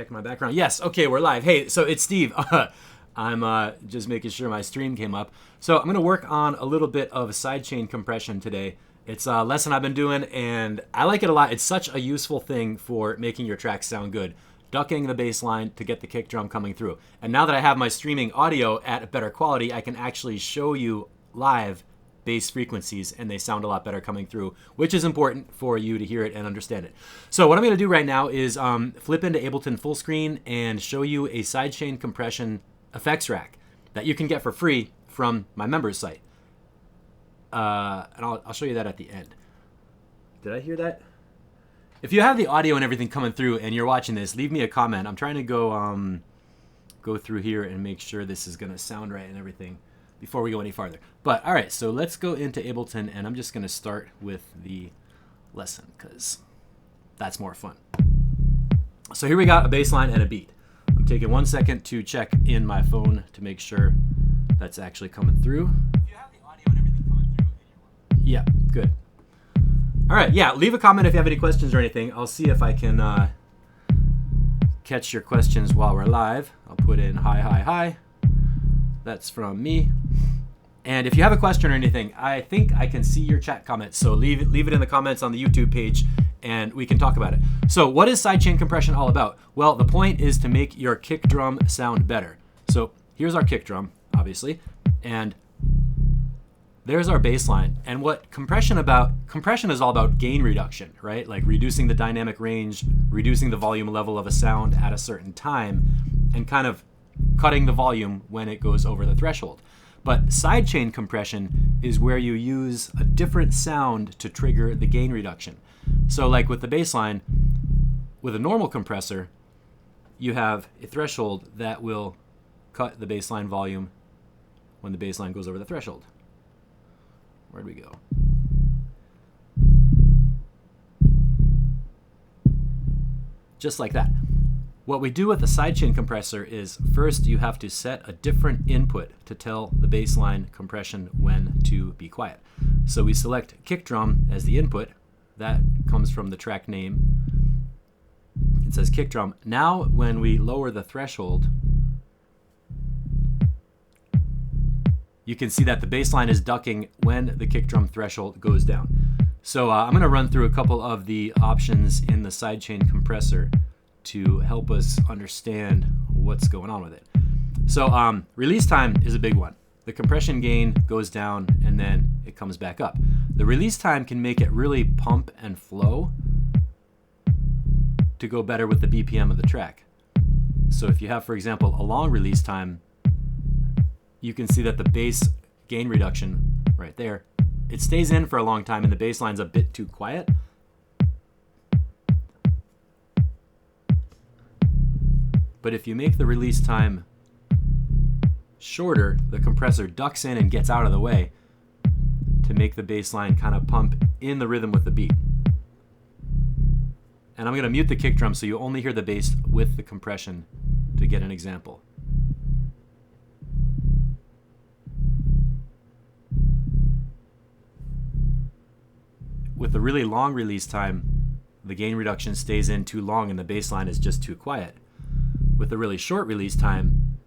Check my background. Yes, okay, we're live. Hey, so it's Steve. I'm just making sure my stream came up. So I'm going to work on a little bit of sidechain compression today. It's a lesson I've been doing, and I like it a lot. It's such a useful thing for making your tracks sound good. Ducking the bass line to get the kick drum coming through. And now that I have my streaming audio at a better quality, I can actually show you live bass frequencies, and they sound a lot better coming through, which is important for you to hear it and understand it. So what I'm going to do right now is flip into Ableton full screen and show you a sidechain compression effects rack that you can get for free from my members site. And I'll show you that at the end. Did I hear that? If you have the audio and everything coming through and you're watching this, leave me a comment. I'm trying to go through here and make sure this is going to sound right and everything before we go any farther. But all right, so let's go into Ableton, and I'm just going to start with the lesson because that's more fun. So here we got a bass line and a beat. I'm taking 1 second to check in my phone to make sure that's actually coming through. If you have the audio and everything coming through, yeah, good. All right, yeah, leave a comment if you have any questions or anything. I'll see if I can catch your questions while we're live. I'll put in hi, hi, hi. That's from me. And if you have a question or anything, I think I can see your chat comments. So leave it in the comments on the YouTube page and we can talk about it. So what is sidechain compression all about? Well, the point is to make your kick drum sound better. So here's our kick drum, obviously, and there's our bass line. And what compression is all about gain reduction, right? Like reducing the dynamic range, reducing the volume level of a sound at a certain time, and kind of cutting the volume when it goes over the threshold. But sidechain compression is where you use a different sound to trigger the gain reduction. So like with the bass line, with a normal compressor, you have a threshold that will cut the bass line volume when the bass line goes over the threshold. Where'd we go? Just like that. What we do with the sidechain compressor is first you have to set a different input to tell the bass line compression when to be quiet. So we select kick drum as the input. That comes from the track name. It says kick drum. Now when we lower the threshold, you can see that the bass line is ducking when the kick drum threshold goes down. So I'm going to run through a couple of the options in the sidechain compressor to help us understand what's going on with it. So release time is a big one. The compression gain goes down and then it comes back up. The release time can make it really pump and flow to go better with the BPM of the track. So if you have, for example, a long release time, you can see that the bass gain reduction right there, it stays in for a long time and the bass line's a bit too quiet. But if you make the release time shorter, the compressor ducks in and gets out of the way to make the bass line kind of pump in the rhythm with the beat. And I'm going to mute the kick drum so you only hear the bass with the compression to get an example. With a really long release time, the gain reduction stays in too long and the bass line is just too quiet. With a really short release time,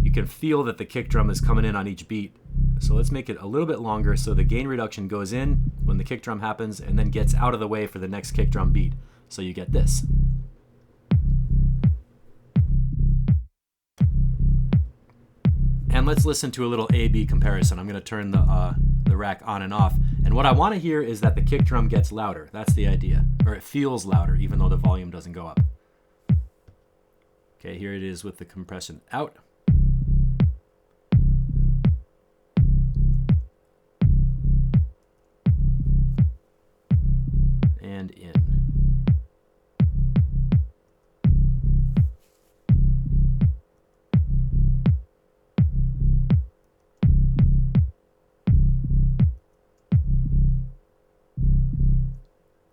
you can feel that the kick drum is coming in on each beat. So let's make it a little bit longer so the gain reduction goes in when the kick drum happens and then gets out of the way for the next kick drum beat. So you get this. And let's listen to a little A-B comparison. I'm going to turn the rack on and off. And what I want to hear is that the kick drum gets louder. That's the idea. Or it feels louder even though the volume doesn't go up. Okay, here it is with the compression out. And in.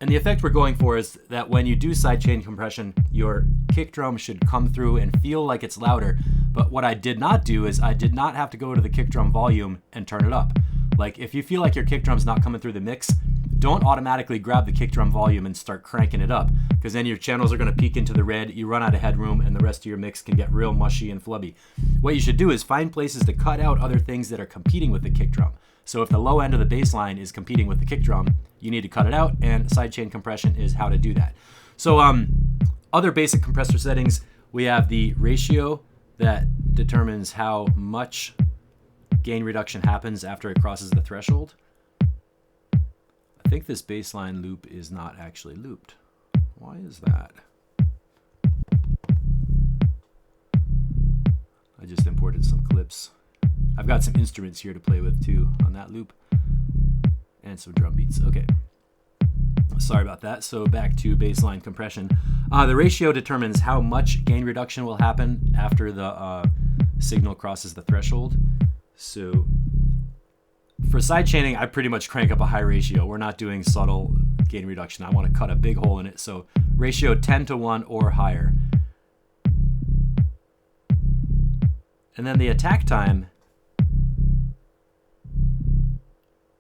And the effect we're going for is that when you do sidechain compression, your kick drum should come through and feel like it's louder. But what I did not do is I did not have to go to the kick drum volume and turn it up. Like if you feel like your kick drum's not coming through the mix, don't automatically grab the kick drum volume and start cranking it up, because then your channels are going to peak into the red, you run out of headroom, and the rest of your mix can get real mushy and flubby. What you should do is find places to cut out other things that are competing with the kick drum. So if the low end of the bass line is competing with the kick drum, you need to cut it out, and sidechain compression is how to do that. So other basic compressor settings, we have the ratio that determines how much gain reduction happens after it crosses the threshold. I think this baseline loop is not actually looped. Why is that? I just imported some clips. I've got some instruments here to play with too on that loop, and some drum beats. Okay, sorry about that. So back to baseline compression. The ratio determines how much gain reduction will happen after the signal crosses the threshold. So for sidechaining, I pretty much crank up a high ratio. We're not doing subtle gain reduction. I want to cut a big hole in it. So ratio 10:1 or higher. And then the attack time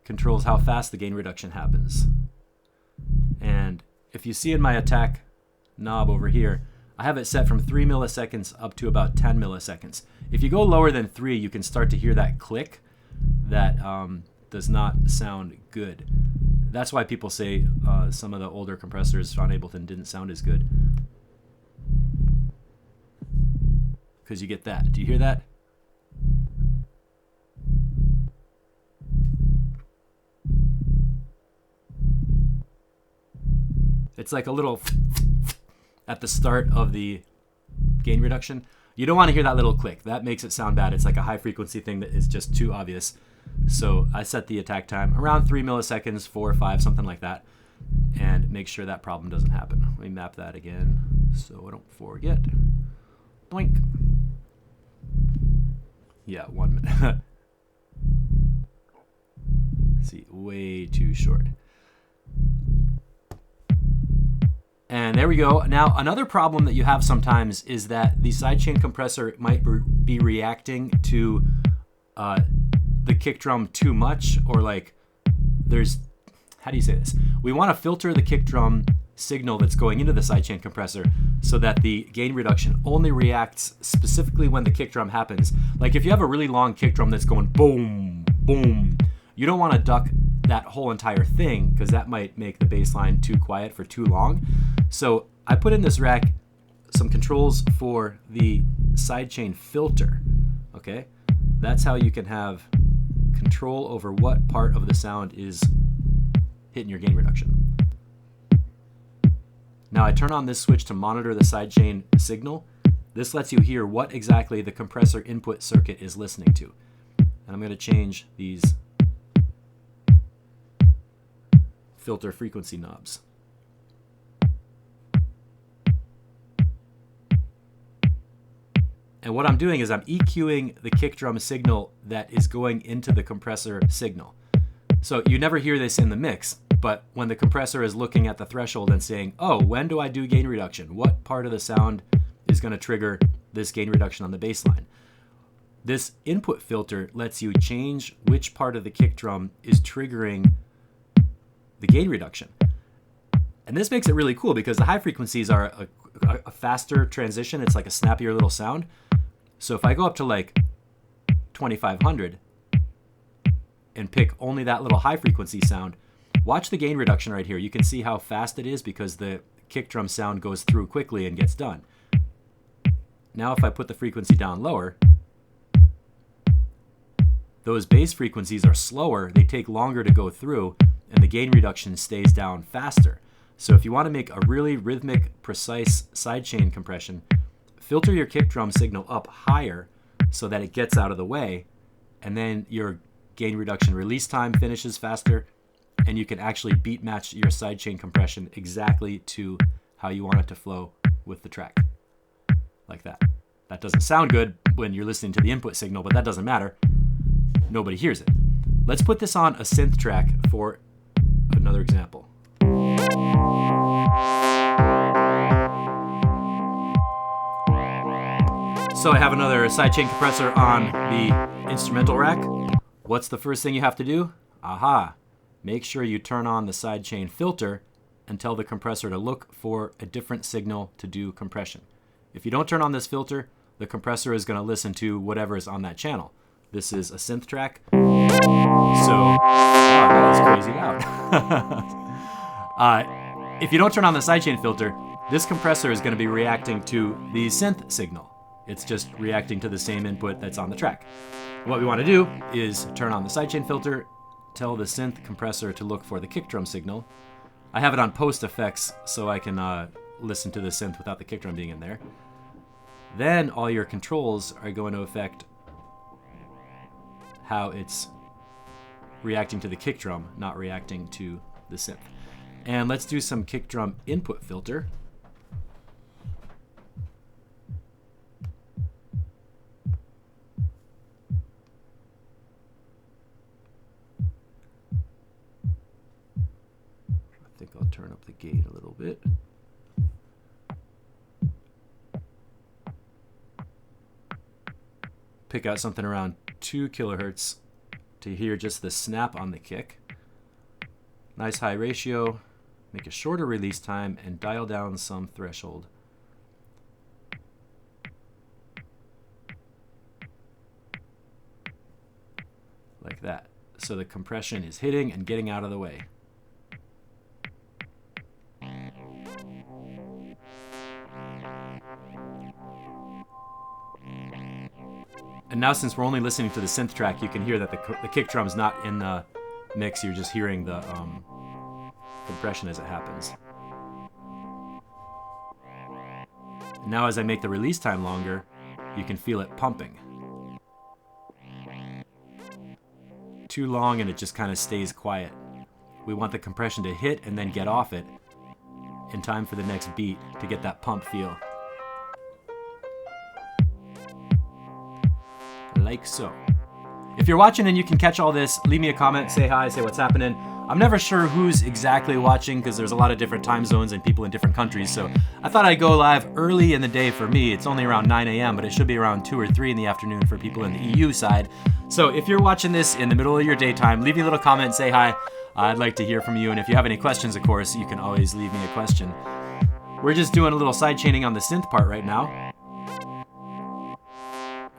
controls how fast the gain reduction happens. And if you see in my attack knob over here, I have it set from 3 milliseconds up to about 10 milliseconds. If you go lower than 3, you can start to hear that click that does not sound good. That's why people say some of the older compressors on Ableton didn't sound as good. Because you get that. Do you hear that? It's like a little at the start of the gain reduction. You don't want to hear that little click. That makes it sound bad. It's like a high frequency thing that is just too obvious. So I set the attack time around 3 milliseconds, 4 or 5, something like that, and make sure that problem doesn't happen. Let me map that again so I don't forget. Blink. Yeah, 1 minute. See, way too short. And there we go. Now, another problem that you have sometimes is that the sidechain compressor might be reacting to the kick drum too much, or like there's, how do you say this? We want to filter the kick drum signal that's going into the sidechain compressor so that the gain reduction only reacts specifically when the kick drum happens. Like if you have a really long kick drum that's going boom, boom, you don't want to duck that whole entire thing because that might make the bass line too quiet for too long. So I put in this rack some controls for the Sidechain Filter. Okay, that's how you can have control over what part of the sound is hitting your gain reduction. Now I turn on this switch to monitor the sidechain signal. This lets you hear what exactly the compressor input circuit is listening to. And I'm going to change these filter frequency knobs. And what I'm doing is I'm EQing the kick drum signal that is going into the compressor signal. So you never hear this in the mix, but when the compressor is looking at the threshold and saying, oh, when do I do gain reduction? What part of the sound is going to trigger this gain reduction on the bass line? This input filter lets you change which part of the kick drum is triggering the gain reduction. And this makes it really cool because the high frequencies are a faster transition. It's like a snappier little sound. So if I go up to like 2500 and pick only that little high frequency sound, watch the gain reduction right here. You can see how fast it is because the kick drum sound goes through quickly and gets done. Now if I put the frequency down lower, those bass frequencies are slower, they take longer to go through, and the gain reduction stays down faster. So if you want to make a really rhythmic, precise sidechain compression, filter your kick drum signal up higher so that it gets out of the way, and then your gain reduction release time finishes faster, and you can actually beat match your sidechain compression exactly to how you want it to flow with the track. Like that. That doesn't sound good when you're listening to the input signal, but that doesn't matter. Nobody hears it. Let's put this on a synth track for another example. So I have another sidechain compressor on the instrumental rack. What's the first thing you have to do? Aha, make sure you turn on the Sidechain Filter and tell the compressor to look for a different signal to do compression. If you don't turn on this filter, the compressor is going to listen to whatever is on that channel. This is a synth track, so that is crazy loud. If you don't turn on the Sidechain Filter, this compressor is going to be reacting to the synth signal. It's just reacting to the same input that's on the track. What we want to do is turn on the Sidechain Filter, tell the synth compressor to look for the kick drum signal. I have it on post effects so I can listen to the synth without the kick drum being in there. Then all your controls are going to affect how it's reacting to the kick drum, not reacting to the synth. And let's do some kick drum input filter. I think I'll turn up the gate a little bit. Pick out something around 2 kilohertz to hear just the snap on the kick. Nice high ratio. Make a shorter release time and dial down some threshold. Like that. So the compression is hitting and getting out of the way. And now since we're only listening to the synth track, you can hear that the kick drum's not in the mix. You're just hearing the compression as it happens. And now as I make the release time longer, you can feel it pumping. Too long and it just kind of stays quiet. We want the compression to hit and then get off it in time for the next beat to get that pump feel. Like so. If you're watching and you can catch all this, leave me a comment, say hi, say what's happening. I'm never sure who's exactly watching because there's a lot of different time zones and people in different countries, so I thought I'd go live early in the day for me. It's only around 9 a.m., but it should be around 2 or 3 in the afternoon for people in the EU side. So if you're watching this in the middle of your daytime, leave me a little comment, say hi. I'd like to hear from you, and if you have any questions, of course, you can always leave me a question. We're just doing a little side chaining on the synth part right now.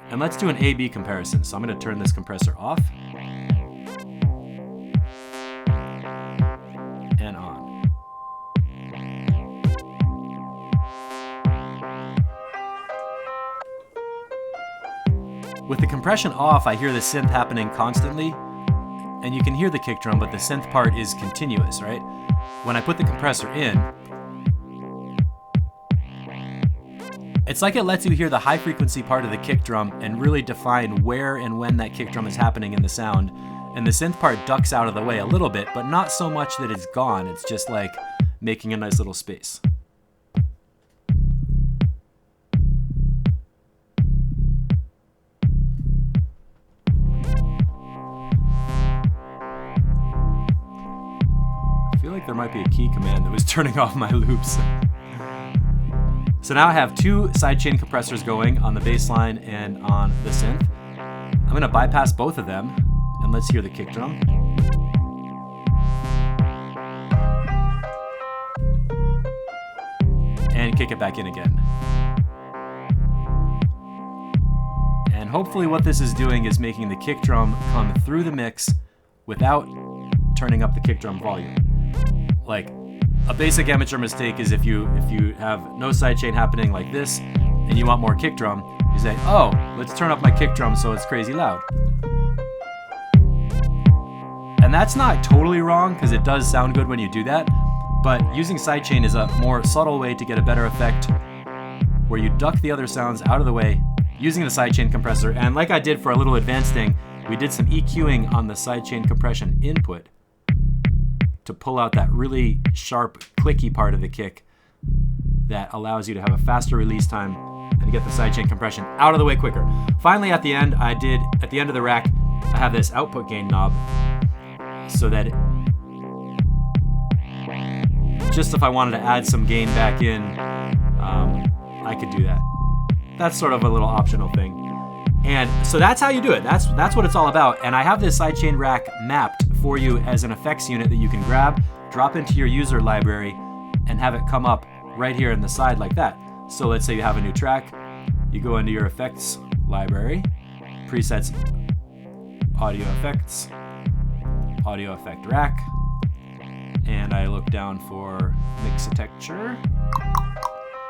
And let's do an A-B comparison. So I'm going to turn this compressor off and on. With the compression off, I hear the synth happening constantly, and you can hear the kick drum, but the synth part is continuous, right? When I put the compressor in, it's like it lets you hear the high frequency part of the kick drum and really define where and when that kick drum is happening in the sound. And the synth part ducks out of the way a little bit, but not so much that it's gone. It's just like making a nice little space. I feel like there might be a key command that was turning off my loops. So now I have 2 sidechain compressors going on the bass line and on the synth. I'm going to bypass both of them, and let's hear the kick drum. And kick it back in again. And hopefully what this is doing is making the kick drum come through the mix without turning up the kick drum volume. Like, a basic amateur mistake is if you have no sidechain happening like this and you want more kick drum, you say, oh, let's turn up my kick drum so it's crazy loud. And that's not totally wrong because it does sound good when you do that, but using sidechain is a more subtle way to get a better effect where you duck the other sounds out of the way using the sidechain compressor. And like I did for a little advanced thing, we did some EQing on the sidechain compression input to pull out that really sharp, clicky part of the kick that allows you to have a faster release time and get the sidechain compression out of the way quicker. Finally, at the end, at the end of the rack, I have this output gain knob so that just if I wanted to add some gain back in, I could do that. That's sort of a little optional thing. And so that's how you do it. That's what it's all about. And I have this sidechain rack mapped for you as an effects unit that you can grab, drop into your user library, and have it come up right here in the side like that. So let's say you have a new track, you go into your effects library, presets, audio effects, audio effect rack, and I look down for mixitecture,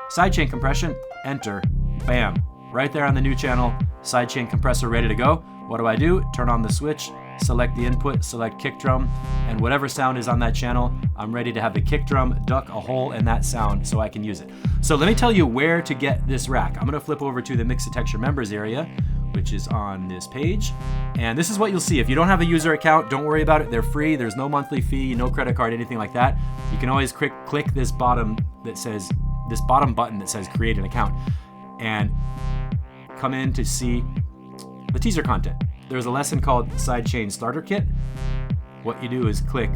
sidechain compression, enter, bam, right there on the new channel, sidechain compressor ready to go. What do? Turn on the switch, select the input, select kick drum, and whatever sound is on that channel, I'm ready to have the kick drum duck a hole in that sound so I can use it. So let me tell you where to get this rack. I'm gonna flip over to the Mixitecture members area, which is on this page. And this is what you'll see. If you don't have a user account, don't worry about it. They're free. There's no monthly fee, no credit card, anything like that. You can always click this bottom button that says create an account and come in to see the teaser content. There's a lesson called Sidechain Starter Kit. What you do is click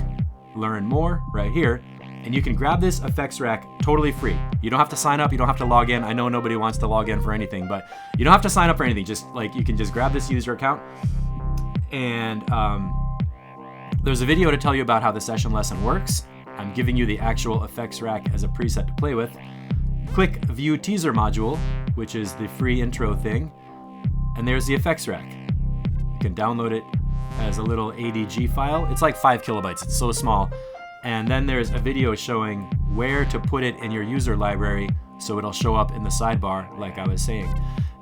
Learn More right here, and you can grab this effects rack totally free. You don't have to sign up, you don't have to log in. I know nobody wants to log in for anything, but you don't have to sign up for anything. Just like you can just grab this user account, and there's a video to tell you about how the session lesson works. I'm giving you the actual effects rack as a preset to play with. Click View Teaser Module, which is the free intro thing, and there's the effects rack. You can download it as a little ADG file. It's like 5 kilobytes, it's so small. And then there's a video showing where to put it in your user library so it'll show up in the sidebar like I was saying.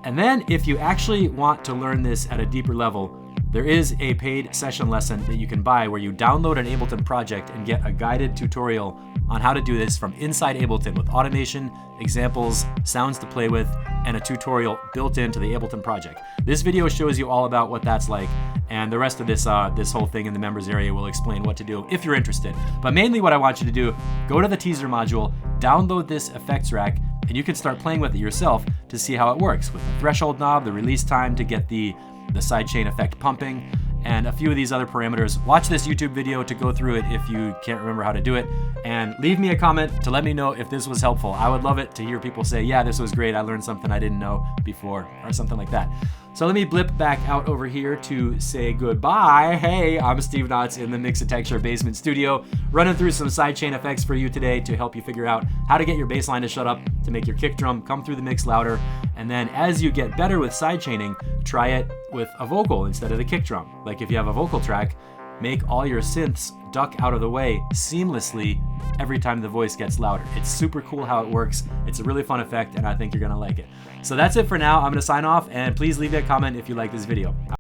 And then if you actually want to learn this at a deeper level, there is a paid session lesson that you can buy where you download an Ableton project and get a guided tutorial on how to do this from inside Ableton with automation, examples, sounds to play with, and a tutorial built into the Ableton project. This video shows you all about what that's like, and the rest of this whole thing in the members area will explain what to do if you're interested. But mainly what I want you to do, go to the teaser module, download this effects rack, and you can start playing with it yourself to see how it works with the threshold knob, the release time to get the sidechain effect pumping, and a few of these other parameters. Watch this YouTube video to go through it if you can't remember how to do it, and leave me a comment to let me know if this was helpful. I would love it to hear people say, yeah, this was great, I learned something I didn't know before, or something like that. So let me blip back out over here to say goodbye. Hey, I'm Steve Knotts in the Mixitecture Basement Studio, running through some sidechain effects for you today to help you figure out how to get your bass line to shut up, to make your kick drum come through the mix louder, and then as you get better with sidechaining, try it with a vocal instead of the kick drum. Like if you have a vocal track, make all your synths duck out of the way seamlessly every time the voice gets louder. It's super cool how it works. It's a really fun effect, and I think you're gonna like it. So that's it for now. I'm gonna sign off, and please leave me a comment if you like this video.